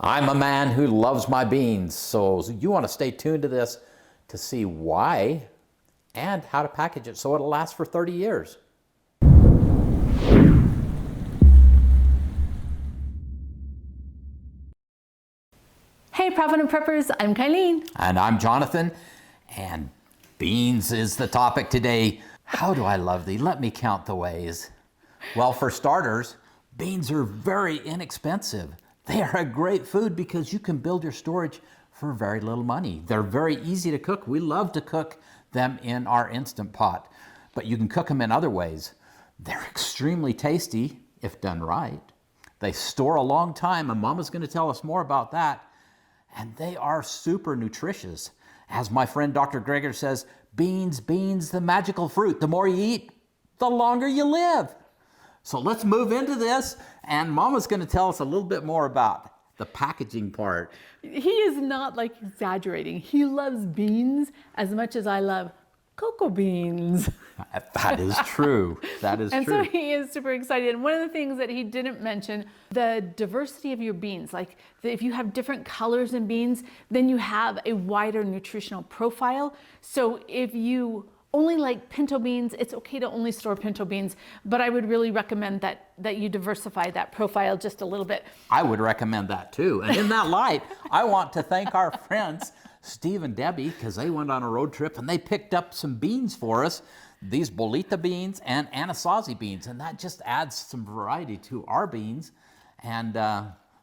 I'm a man who loves my beans, so you want to stay tuned to this to see why and how to package it so it'll last for 30 years. Hey Provident Preppers, I'm Kylene. And I'm Jonathan, and beans is the topic today. How do I love thee? Let me count the ways. Well, for starters, beans are very inexpensive. They are a great food because you can build your storage for very little money. They're very easy to cook. We love to cook them in our Instant Pot, but you can cook them in other ways. They're extremely tasty if done right. They store a long time, and Mama's going to tell us more about that. And they are super nutritious. As my friend Dr. Greger says, beans, the magical fruit. The more you eat, the longer you live. So let's move into this, and Mama's going to tell us a little bit more about the packaging part. He is not like exaggerating. He loves beans as much as I love cocoa beans. That is true. That is and true. And so he is super excited. And one of the things that he didn't mention, the diversity of your beans. Like if you have different colors in beans, then you have a wider nutritional profile. So if you only like pinto beans, it's okay to only store pinto beans, but I would really recommend that you diversify that profile just a little bit. I would recommend that too. And in that light, I want to thank our friends, Steve and Debbie, because they went on a road trip and they picked up some beans for us, these bolita beans and anasazi beans, and that just adds some variety to our beans and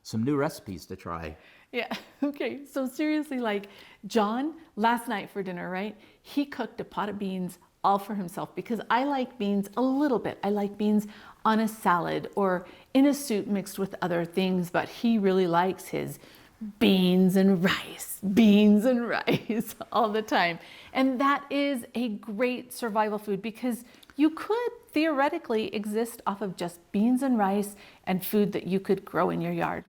some new recipes to try. Yeah, okay, so seriously, like John, last night for dinner, right? He cooked a pot of beans all for himself because I like beans a little bit. I like beans on a salad or in a soup mixed with other things, but he really likes his beans and rice all the time. And that is a great survival food because you could theoretically exist off of just beans and rice and food that you could grow in your yard.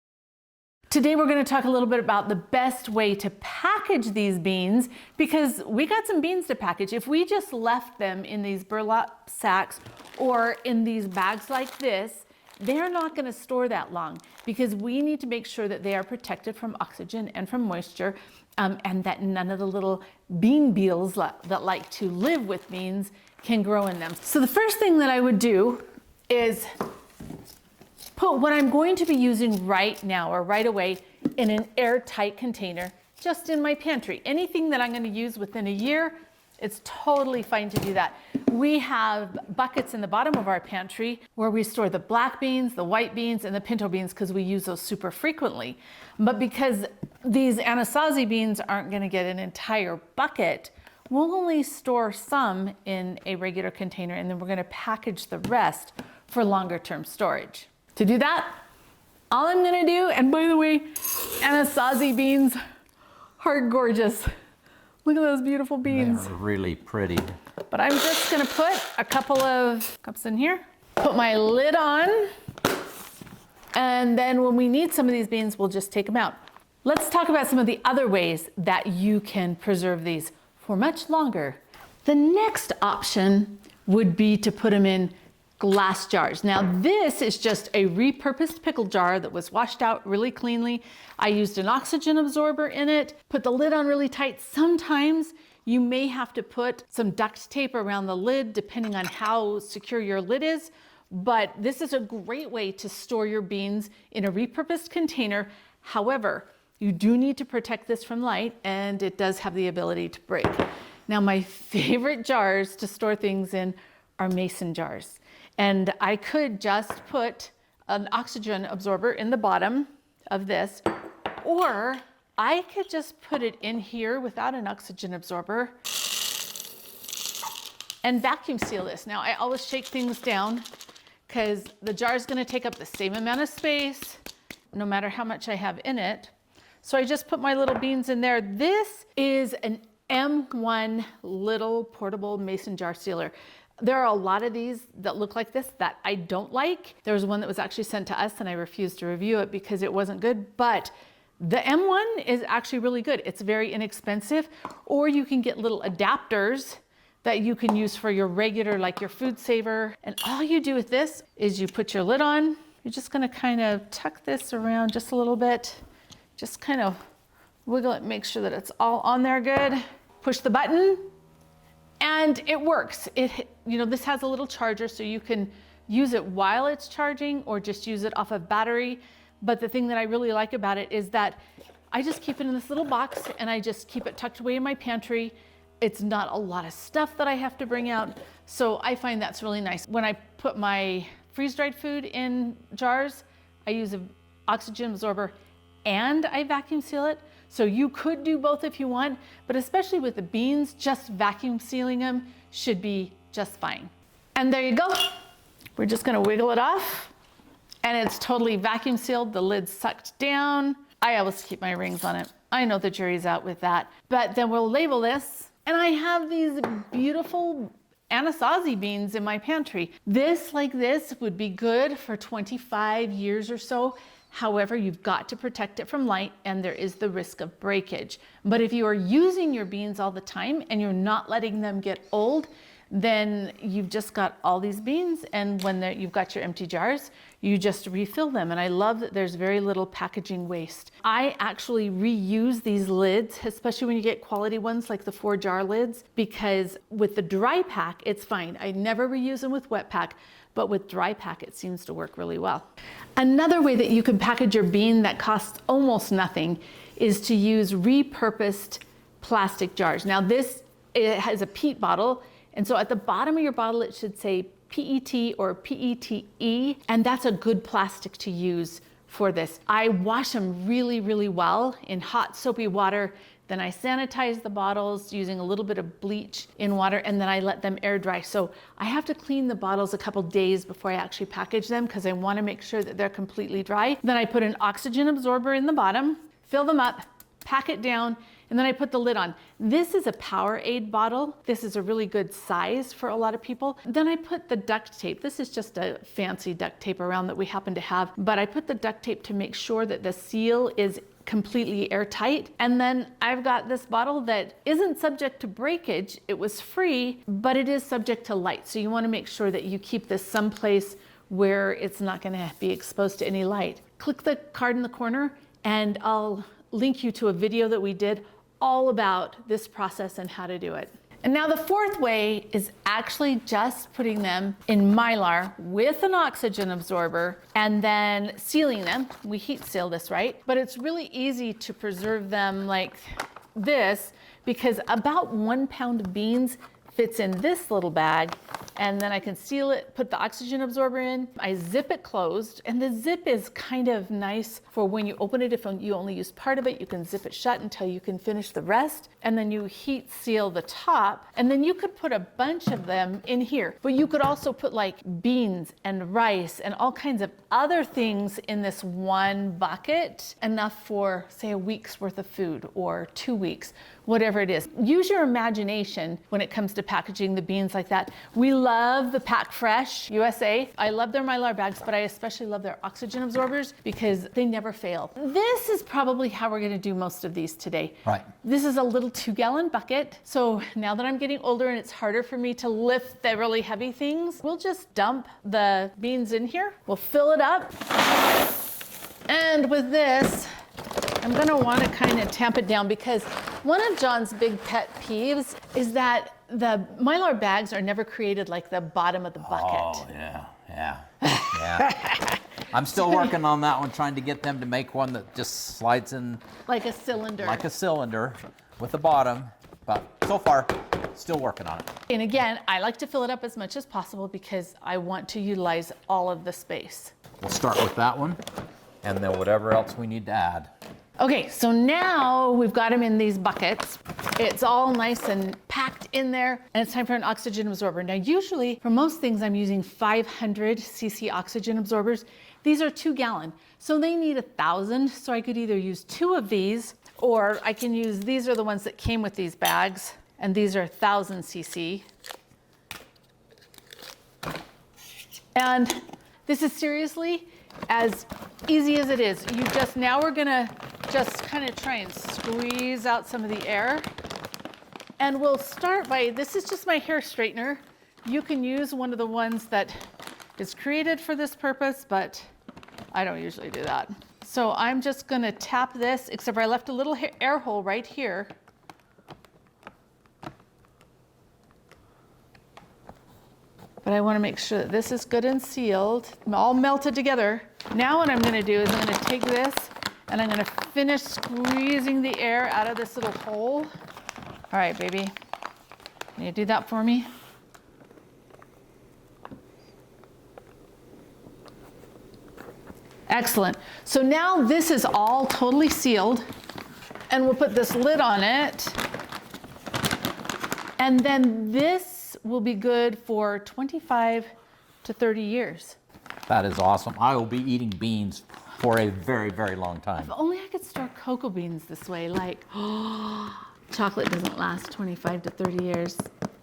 Today we're going to talk a little bit about the best way to package these beans because we got some beans to package. If we just left them in these burlap sacks or in these bags like this, they're not going to store that long because we need to make sure that they are protected from oxygen and from moisture and that none of the little bean beetles that like to live with beans can grow in them. So the first thing that I would do is put what I'm going to be using right now or right away in an airtight container just in my pantry. Anything that I'm going to use within a year, it's totally fine to do that. We have buckets in the bottom of our pantry where we store the black beans, the white beans, and the pinto beans because we use those super frequently. But because these anasazi beans aren't going to get an entire bucket, we'll only store some in a regular container and then we're going to package the rest for longer term storage. To do that, all I'm going to do, and by the way, anasazi beans are gorgeous. Look at those beautiful beans. They're really pretty. But I'm just going to put a couple of cups in here, put my lid on, and then when we need some of these beans, we'll just take them out. Let's talk about some of the other ways that you can preserve these for much longer. The next option would be to put them in glass jars. Now this is just a repurposed pickle jar that was washed out really cleanly. I used an oxygen absorber in it, put the lid on really tight. Sometimes you may have to put some duct tape around the lid depending on how secure your lid is, but this is a great way to store your beans in a repurposed container. However, you do need to protect this from light and it does have the ability to break. Now my favorite jars to store things in are mason jars. And I could just put an oxygen absorber in the bottom of this, or I could just put it in here without an oxygen absorber and vacuum seal this. Now I always shake things down because the jar is going to take up the same amount of space no matter how much I have in it. So I just put my little beans in there. This is an M1 little portable mason jar sealer. There are a lot of these that look like this that I don't like. There was one that was actually sent to us and I refused to review it because it wasn't good, but the M1 is actually really good. It's very inexpensive, or you can get little adapters that you can use for your regular, like your food saver. And all you do with this is you put your lid on. You're just gonna kind of tuck this around just a little bit. Just kind of wiggle it, make sure that it's all on there good. Push the button and it works. This has a little charger so you can use it while it's charging or just use it off of battery. But the thing that I really like about it is that I just keep it in this little box and I just keep it tucked away in my pantry. It's not a lot of stuff that I have to bring out. So I find that's really nice. When I put my freeze-dried food in jars, I use an oxygen absorber and I vacuum seal it. So you could do both if you want, but especially with the beans, just vacuum sealing them should be just fine. And there you go. We're just gonna wiggle it off and it's totally vacuum sealed. The lid's sucked down. I always keep my rings on it. I know the jury's out with that. But then we'll label this. And I have these beautiful Anasazi beans in my pantry. This, like this, would be good for 25 years or so. However, you've got to protect it from light and there is the risk of breakage. But if you are using your beans all the time and you're not letting them get old, then you've just got all these beans, and when you've got your empty jars, you just refill them. And I love that there's very little packaging waste. I actually reuse these lids, especially when you get quality ones like the 4-jar lids, because with the dry pack, it's fine. I never reuse them with wet pack, but with dry pack, it seems to work really well. Another way that you can package your bean that costs almost nothing is to use repurposed plastic jars. Now it has a peat bottle, and so at the bottom of your bottle, it should say PET or PETE, and that's a good plastic to use for this. I wash them really, really well in hot soapy water. Then I sanitize the bottles using a little bit of bleach in water, and then I let them air dry. So I have to clean the bottles a couple days before I actually package them because I want to make sure that they're completely dry. Then I put an oxygen absorber in the bottom, fill them up, pack it down, and then I put the lid on. This is a Powerade bottle. This is a really good size for a lot of people. Then I put the duct tape. This is just a fancy duct tape around that we happen to have, but I put the duct tape to make sure that the seal is completely airtight. And then I've got this bottle that isn't subject to breakage. It was free, but it is subject to light. So you want to make sure that you keep this someplace where it's not going to be exposed to any light. Click the card in the corner and I'll link you to a video that we did all about this process and how to do it. And now the fourth way is actually just putting them in Mylar with an oxygen absorber and then sealing them. We heat seal this, right? But it's really easy to preserve them like this because about 1 pound of beans fits in this little bag, and then I can seal it, put the oxygen absorber in, I zip it closed, and the zip is kind of nice for when you open it. If you only use part of it, you can zip it shut until you can finish the rest, and then you heat seal the top, and then you could put a bunch of them in here, but you could also put like beans and rice and all kinds of other things in this one bucket, enough for say a week's worth of food or 2 weeks, whatever it is. Use your imagination when it comes to packaging the beans like that. We love the Pack Fresh USA. I love their Mylar bags, but I especially love their oxygen absorbers because they never fail. This is probably how we're gonna do most of these today. Right. This is a little 2-gallon bucket. So now that I'm getting older and it's harder for me to lift the really heavy things, we'll just dump the beans in here. We'll fill it up. And with this, I'm gonna wanna kind of tamp it down because one of John's big pet peeves is that the Mylar bags are never created like the bottom of the bucket. Oh, yeah. I'm still working on that one, trying to get them to make one that just slides in like a cylinder. like a cylinder with a bottom, but so far, still working on it. And again, I like to fill it up as much as possible because I want to utilize all of the space. We'll start with that one, and then whatever else we need to add. Okay, so now we've got them in these buckets. It's all nice and packed in there, and it's time for an oxygen absorber. Now, usually for most things, I'm using 500 cc oxygen absorbers. These are 2-gallon, so they need 1,000. So I could either use 2 of these, or I can use, these are the ones that came with these bags, and these are 1,000 cc. And this is seriously as easy as it is. Now we're gonna just kind of try and squeeze out some of the air. And we'll start by, this is just my hair straightener. You can use one of the ones that is created for this purpose, but I don't usually do that. So I'm just gonna tap this, except for I left a little air hole right here. But I wanna make sure that this is good and sealed, all melted together. Now what I'm gonna do is I'm gonna take this and I'm gonna finish squeezing the air out of this little hole. All right, baby, can you do that for me? Excellent. So now this is all totally sealed, and we'll put this lid on it. And then this will be good for 25 to 30 years. That is awesome. I will be eating beans for a very, very long time. If only I could store cocoa beans this way, like, chocolate doesn't last 25 to 30 years.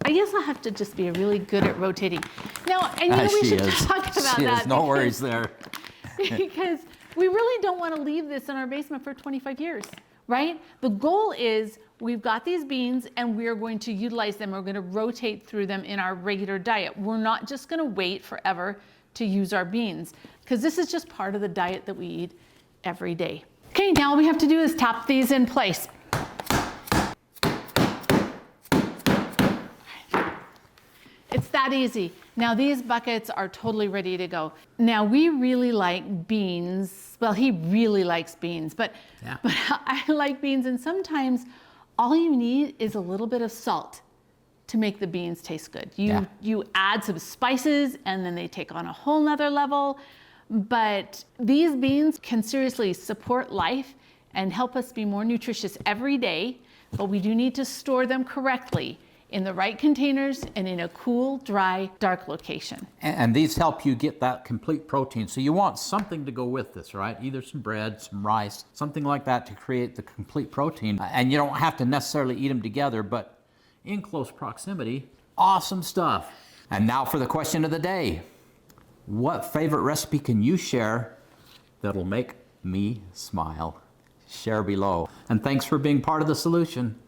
I guess I'll have to just be really good at rotating. Now, and you know, we should talk about She that. is. No worries there. Because we really don't want to leave this in our basement for 25 years, right? The goal is we've got these beans and we're going to utilize them. We're going to rotate through them in our regular diet. We're not just going to wait forever to use our beans, because this is just part of the diet that we eat every day. Okay, now all we have to do is tap these in place. It's that easy. Now these buckets are totally ready to go. Now we really like beans. Well, he really likes beans, but I like beans, and sometimes all you need is a little bit of salt to make the beans taste good. You add some spices and then they take on a whole nother level. But these beans can seriously support life and help us be more nutritious every day, but we do need to store them correctly in the right containers and in a cool, dry, dark location. And these help you get that complete protein. So you want something to go with this, right? Either some bread, some rice, something like that to create the complete protein. And you don't have to necessarily eat them together, but in close proximity. Awesome stuff. And now for the question of the day. What favorite recipe can you share that'll make me smile? Share below. And thanks for being part of the solution.